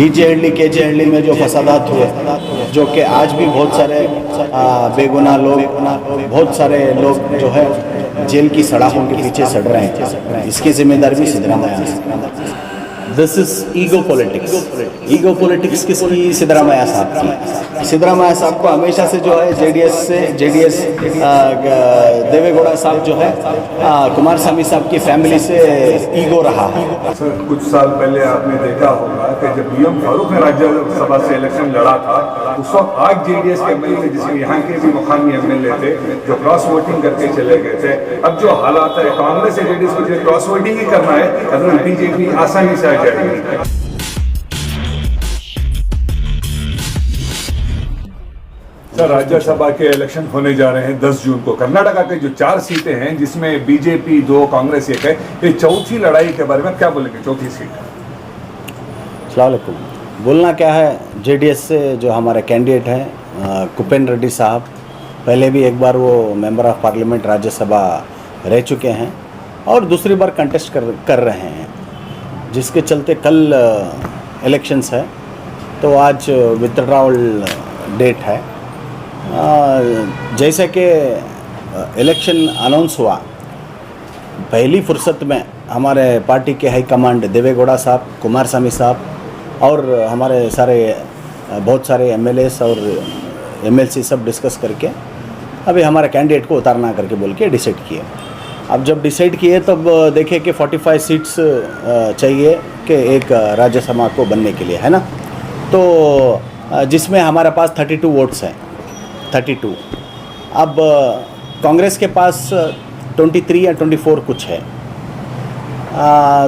डीजेहಳ್ಳಿ केजेहಳ್ಳಿ में जो फसादात हुए, जो कि आज भी बहुत सारे बेगुनाह लोग, बहुत सारे लोग जो है जेल की सड़ाहों के पीछे सड़ रहे हैं, इसकी जिम्मेदारी भी Siddaramaiah. This is ego politics. Ego politics किसकी? सिद्धरामैया साहब की। सिद्धरामैया साहब को हमेशा से जो है जेडीएस देवेगौड़ा साहब जो है कुमारस्वामी साहब की फैमिली से ईगो रहा है। सर, कुछ साल पहले आपने देखा होगा कि जब बीएम फारूक ने राज्यसभा से इलेक्शन लड़ा था, उस वक्त 8 जेडीएस के एमएलए, जिसमें यहाँ के भी मुकामी एमएलए थे, जो क्रॉस वोटिंग करके चले गए थे। अब जो हालात है, कांग्रेस से जेडीएस को जो क्रॉस वोटिंग ही करना है, अगर बीजेपी आसानी से आ जाएगी। सर, राज्यसभा के इलेक्शन होने जा रहे हैं 10 जून को। कर्नाटका के जो 4 सीटें हैं, जिसमें बीजेपी 2, कांग्रेस 1 है, ये चौथी लड़ाई के बारे में क्या बोलेंगे? चौथी सीट अस्सलाम वालेकुम। बोलना क्या है, जेडीएस से जो हमारे कैंडिडेट हैं कुपेन रेड्डी साहब, पहले भी एक बार वो मेंबर ऑफ पार्लियामेंट राज्यसभा रह चुके हैं और दूसरी बार कंटेस्ट कर रहे हैं, जिसके चलते कल इलेक्शंस है, तो आज विथड्रॉल डेट है। जैसे कि इलेक्शन अनाउंस हुआ, पहली फुर्सत में हमारे पार्टी के हाई कमांड देवेगौड़ा साहब, कुमारस्वामी साहब और हमारे बहुत सारे एमएलएस और एमएलसी सब डिस्कस करके अभी हमारे कैंडिडेट को उतारना करके बोल के डिसाइड किए। अब जब डिसाइड किए तब देखे कि 45 सीट्स चाहिए कि एक राज्यसभा को बनने के लिए, है ना। तो जिसमें हमारे पास 32 वोट्स हैं, 32। अब कांग्रेस के पास 23 या 24 कुछ है,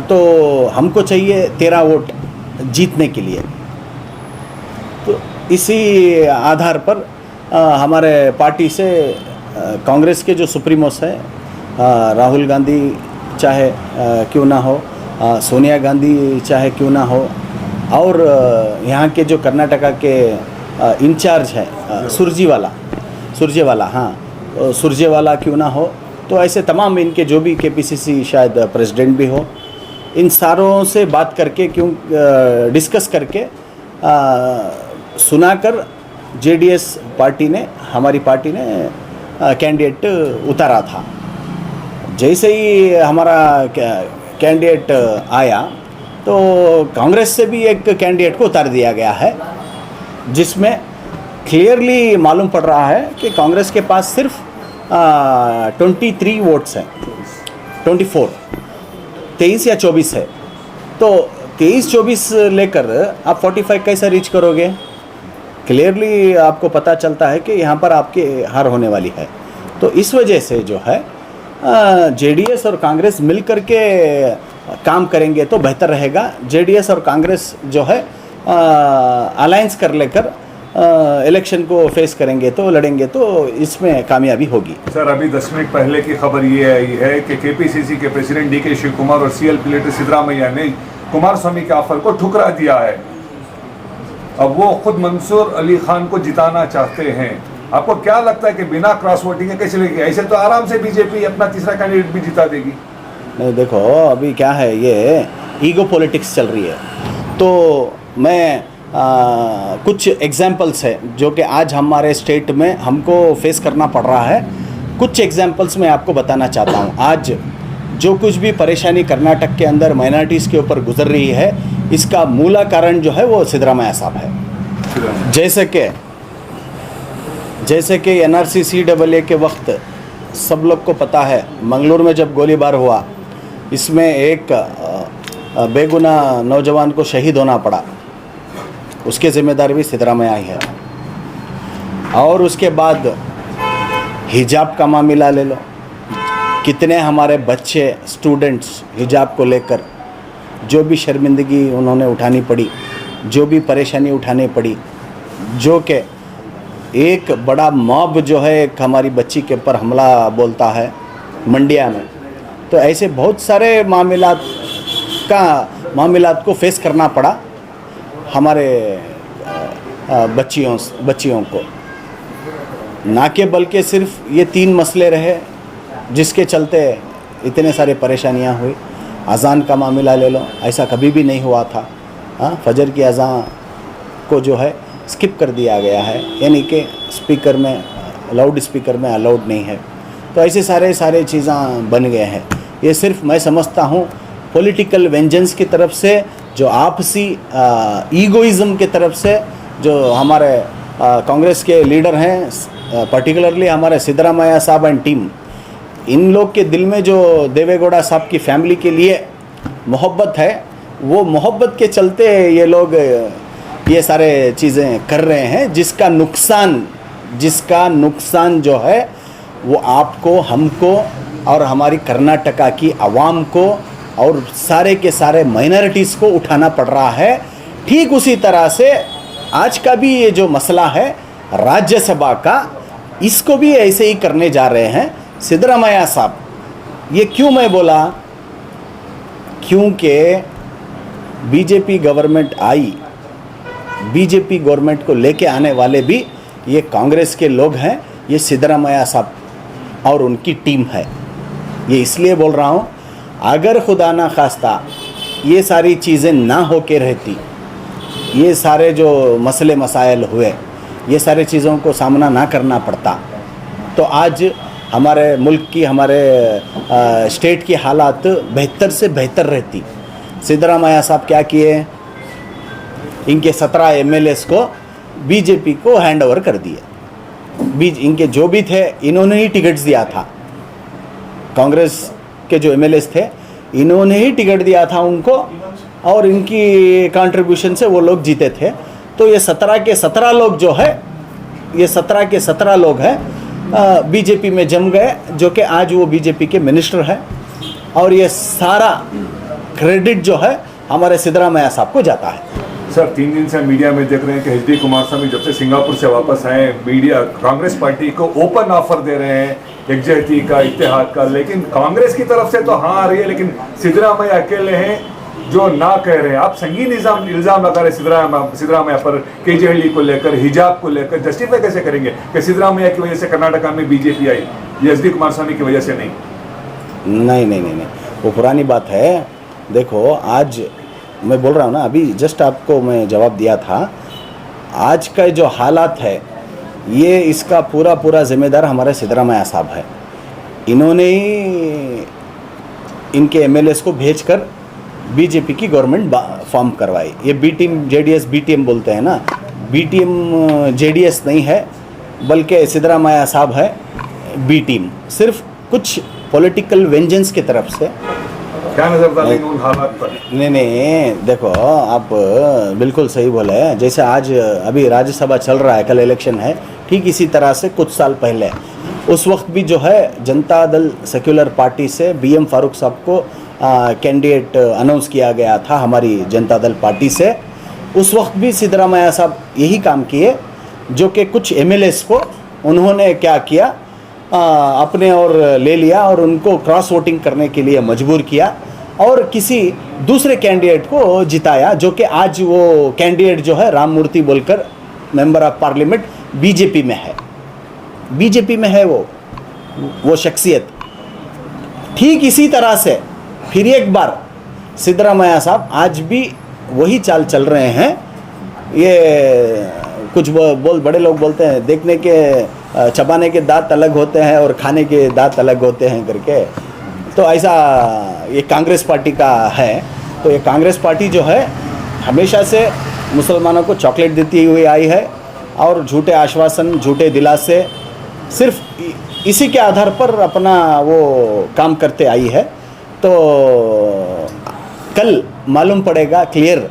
तो हमको चाहिए 13 वोट जीतने के लिए। तो इसी आधार पर हमारे पार्टी से कांग्रेस के जो सुप्रीमोस है, राहुल गांधी चाहे क्यों ना हो, सोनिया गांधी चाहे क्यों ना हो, और यहाँ के जो कर्नाटका के इंचार्ज है सुरजेवाला क्यों ना हो, तो ऐसे तमाम इनके जो भी केपीसीसी शायद प्रेसिडेंट भी हो, इन सारों से बात करके डिस्कस करके सुनाकर जेडीएस पार्टी ने, हमारी पार्टी ने कैंडिडेट उतारा था। जैसे ही हमारा कैंडिडेट आया तो कांग्रेस से भी एक कैंडिडेट को उतार दिया गया है, जिसमें क्लियरली मालूम पड़ रहा है कि कांग्रेस के पास सिर्फ 23 वोट्स हैं, 23 या 24 है। तो 23-24 लेकर आप 45 कैसे रीच करोगे? क्लियरली आपको पता चलता है कि यहाँ पर आपकी हार होने वाली है। तो इस वजह से जो है जेडीएस और कांग्रेस मिल कर के काम करेंगे तो बेहतर रहेगा। जेडीएस और कांग्रेस जो है अलायंस कर लेकर इलेक्शन को फेस करेंगे तो लड़ेंगे तो इसमें कामयाबी होगी। सर, अभी 10 मिनट पहले की खबर ये आई है कि केपीसीसी के प्रेसिडेंट डीके शिव कुमार और सीएलपी लीडर सिद्धरामैया ने कुमारस्वामी के ऑफर को ठुकरा दिया है। अब वो खुद मंसूर अली खान को जिताना चाहते हैं। आपको क्या लगता है कि बिना क्रॉस वोटिंग के कैसे चलेगी? ऐसे तो आराम से बीजेपी अपना तीसरा कैंडिडेट भी जिता देगी। नहीं, देखो अभी क्या है, ये ईगो पॉलिटिक्स चल रही है। तो मैं कुछ एग्जाम्पल्स है जो कि आज हमारे स्टेट में हमको फेस करना पड़ रहा है। कुछ एग्जाम्पल्स मैं आपको बताना चाहता हूँ। आज जो कुछ भी परेशानी कर्नाटक के अंदर माइनॉरिटीज़ के ऊपर गुजर रही है, इसका मूला कारण जो है वो सिद्धरामैया साहब है। जैसे कि एनआरसी CAA के वक्त सब लोग को पता है, मंगलुरु में जब गोलीबार हुआ, इसमें एक बेगुनाह नौजवान को शहीद होना पड़ा, उसकी जिम्मेदारी भी सिद्धरामैया ही है। और उसके बाद हिजाब का मामला ले लो, कितने हमारे बच्चे स्टूडेंट्स हिजाब को लेकर जो भी शर्मिंदगी उन्होंने उठानी पड़ी, जो भी परेशानी उठानी पड़ी, जो कि एक बड़ा मॉब जो है एक हमारी बच्ची के ऊपर हमला बोलता है मंडिया में। तो ऐसे बहुत सारे मामलात को फेस करना पड़ा हमारे बच्चियों को। ना के बल्कि सिर्फ ये 3 मसले रहे जिसके चलते इतने सारे परेशानियां हुई। अजान का मामला ले लो, ऐसा कभी भी नहीं हुआ था। फजर की अज़ां को जो है स्किप कर दिया गया है, यानी कि स्पीकर में, लाउड स्पीकर में अलाउड नहीं है। तो ऐसे सारे चीज़ें बन गए हैं। ये सिर्फ मैं समझता हूँ पॉलिटिकल वेंजेंस की तरफ से, जो आपसी ईगोइज़म की तरफ से जो हमारे कांग्रेस के लीडर हैं, पर्टिकुलरली हमारे सिद्धरामैया साहब एंड टीम, इन लोग के दिल में जो देवेगौड़ा साहब की फैमिली के लिए मोहब्बत है, वो मोहब्बत के चलते ये लोग ये सारे चीज़ें कर रहे हैं, जिसका नुकसान जो है वो आपको, हमको और हमारी कर्नाटका की आवाम को और सारे के सारे माइनॉरिटीज़ को उठाना पड़ रहा है। ठीक उसी तरह से आज का भी ये जो मसला है राज्यसभा का, इसको भी ऐसे ही करने जा रहे हैं सिद्धरामैया साहब। ये क्यों मैं बोला, क्योंकि बीजेपी गवर्नमेंट आई, बीजेपी गवर्नमेंट को लेके आने वाले भी ये कांग्रेस के लोग हैं, ये सिद्धरामैया साहब और उनकी टीम है। ये इसलिए बोल रहा हूँ, अगर खुदा ना खास्ता ये सारी चीज़ें ना होके रहती, ये सारे जो मसले मसाइल हुए, ये सारे चीज़ों को सामना ना करना पड़ता, तो आज हमारे मुल्क की, हमारे स्टेट की हालात बेहतर से बेहतर रहती। सिद्धरामैया साहब क्या किए, इनके 17 एमएलएस को बीजेपी को हैंड ओवर कर दिए। इनके जो भी थे, इन्होंने ही टिकट्स दिया था। कांग्रेस के जो एमएलएस थे, इन्होंने ही टिकट दिया था उनको, और इनकी कंट्रीब्यूशन से वो लोग जीते थे। तो ये 17 के 17 लोग जो है, ये 17 के 17 लोग हैं बीजेपी में जम गए, जो कि आज वो बीजेपी के मिनिस्टर हैं। और ये सारा क्रेडिट जो है हमारे सिद्धरामैया साहब को जाता है। सर, 3 दिन से मीडिया में देख रहे हैं कि एच.डी. कुमारस्वामी जब से सिंगापुर से वापस आए, मीडिया कांग्रेस पार्टी को ओपन ऑफर दे रहे हैं एकजहती का, इत्तेहाद का, लेकिन कांग्रेस की तरफ से तो हाँ आ रही है, लेकिन सिद्धरामैया अकेले हैं जो ना कह रहे हैं। आप संगीन इल्ज़ाम लगा रहे सिद्धरामैया पर, केजरीवाल को लेकर, हिजाब को लेकर, जस्टिफाई कैसे करेंगे कि सिद्धरामैया की वजह से कर्नाटका में बीजेपी आई, एच.डी. कुमारस्वामी की वजह से नहीं? वो पुरानी बात है। देखो, आज मैं बोल रहा हूँ ना, अभी जस्ट आपको मैं जवाब दिया था, आज का जो हालात है, ये इसका पूरा जिम्मेदार हमारे सिद्धरामैया साहब है। इन्होंने ही इनके एमएलएस को भेजकर बीजेपी की गवर्नमेंट फॉर्म करवाई। ये B team JDS B team बोलते हैं ना, बी टीम जेडीएस नहीं है, बल्कि सिद्धरामैया साहब है बी टीम। सिर्फ कुछ पॉलिटिकल वेंजेंस की तरफ से क्या नजर डालेंगे उन हालात पर? नहीं, देखो, आप बिल्कुल सही बोले। जैसे आज अभी राज्यसभा चल रहा है, कल इलेक्शन है, ठीक इसी तरह से कुछ साल पहले उस वक्त भी जो है जनता दल सेक्युलर पार्टी से BM फारूक साहब को कैंडिडेट अनाउंस किया गया था हमारी जनता दल पार्टी से। उस वक्त भी सिद्धरामैया साहब यही काम किए, जो कि कुछ MLAs को उन्होंने क्या किया, अपने और ले लिया और उनको क्रॉस वोटिंग करने के लिए मजबूर किया और किसी दूसरे कैंडिडेट को जिताया, जो कि आज वो कैंडिडेट जो है राम मूर्ति बोलकर मेंबर ऑफ पार्लियामेंट बीजेपी में है वो शख्सियत। ठीक इसी तरह से फिर एक बार सिद्धरामैया साहब आज भी वही चाल चल रहे हैं। ये कुछ बड़े लोग बोलते हैं, देखने के चबाने के दांत अलग होते हैं और खाने के दांत अलग होते हैं करके। तो ऐसा ये कांग्रेस पार्टी का है। तो ये कांग्रेस पार्टी जो है हमेशा से मुसलमानों को चॉकलेट देती हुई आई है और झूठे आश्वासन, झूठे दिलासे, सिर्फ इसी के आधार पर अपना वो काम करते आई है। तो कल मालूम पड़ेगा, क्लियर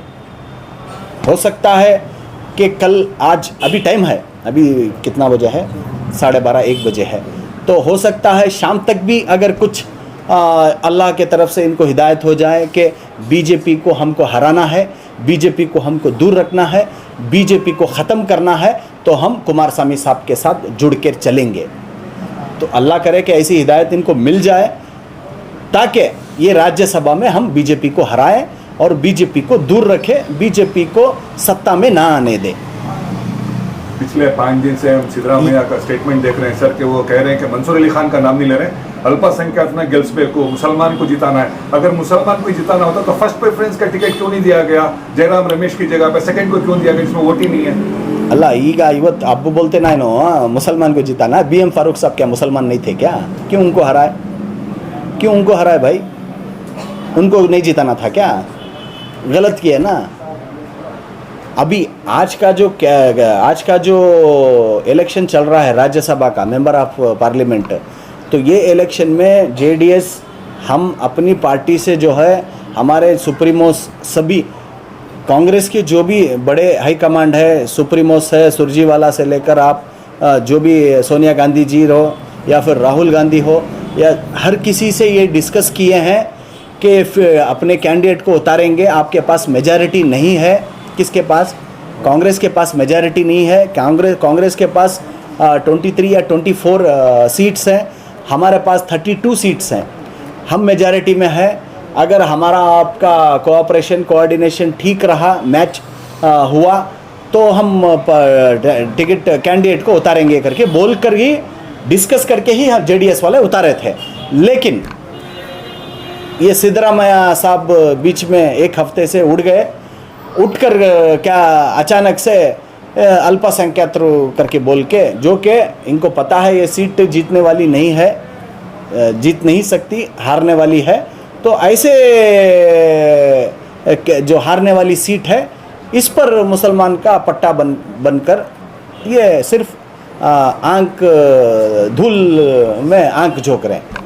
हो सकता है कि कल, आज अभी टाइम है, अभी कितना बजे है, 12:30-1 बजे है। तो हो सकता है शाम तक भी अगर कुछ अल्लाह के तरफ से इनको हिदायत हो जाए कि बीजेपी को हमको हराना है, बीजेपी को हमको दूर रखना है, बीजेपी को ख़त्म करना है, तो हम कुमारस्वामी साहब के साथ जुड़ कर चलेंगे। तो अल्लाह करे कि ऐसी हिदायत इनको मिल जाए ताकि ये राज्यसभा में हम बीजेपी को हराएं और बीजेपी को दूर रखें, बीजेपी को सत्ता में ना आने दें। पिछले 5 दिन से हम सिद्धरामैया का स्टेटमेंट देख रहे हैं सर, कि वो कह रहे हैं कि मंसूर अली खान का नाम नहीं ले रहे हैं, अल्पसंख्यक ने गेल्सबेको मुसलमान को जिताना है। अगर मुसलमान को जिताना होता तो फर्स्ट प्रेफरेंस का टिकट क्यों नहीं दिया गया जयराम रमेश की जगह पे, सेकंड को क्यों दिया गया जिसमें वोट ही नहीं है? ಅಲ್ಲ ಈಗ ಇವತ್ತು अब बोलते ना नो मुसलमान को जिताना। BM फारूक साहब क्या मुसलमान नहीं थे क्या? क्यों उनको हराए? क्यों उनको हराए भाई? उनको नहीं जिताना था क्या? गलत किया ना। अभी आज का जो इलेक्शन चल रहा है राज्यसभा का मेंबर ऑफ पार्लियामेंट, तो ये इलेक्शन में JDS हम अपनी पार्टी से जो है हमारे सुप्रीमोस सभी कांग्रेस के जो भी बड़े हाई कमांड है, सुप्रीमोस है सुरजीवाला से लेकर आप जो भी सोनिया गांधी जी हो या फिर राहुल गांधी हो, या हर किसी से ये डिस्कस किए हैं कि अपने कैंडिडेट को उतारेंगे। आपके पास मेजॉरिटी नहीं है, किसके पास? कांग्रेस के पास मेजॉरिटी नहीं है। कांग्रेस के पास 23 या 24 सीट्स हैं, हमारे पास 32 सीट्स हैं। हम मेजॉरिटी में है। अगर हमारा आपका कोऑपरेशन कोऑर्डिनेशन ठीक रहा, मैच हुआ, तो हम टिकट कैंडिडेट को उतारेंगे करके बोल कर ही डिस्कस करके ही JDS वाले उतारे थे। लेकिन ये सिद्धरामैया साहब बीच में एक हफ्ते से उठकर क्या अचानक से अल्पसंख्यक करके बोल के, जो कि इनको पता है ये सीट जीतने वाली नहीं है, जीत नहीं सकती, हारने वाली है। तो ऐसे जो हारने वाली सीट है इस पर मुसलमान का पट्टा बनकर ये सिर्फ आंख धूल में आंख झोंक रहे हैं।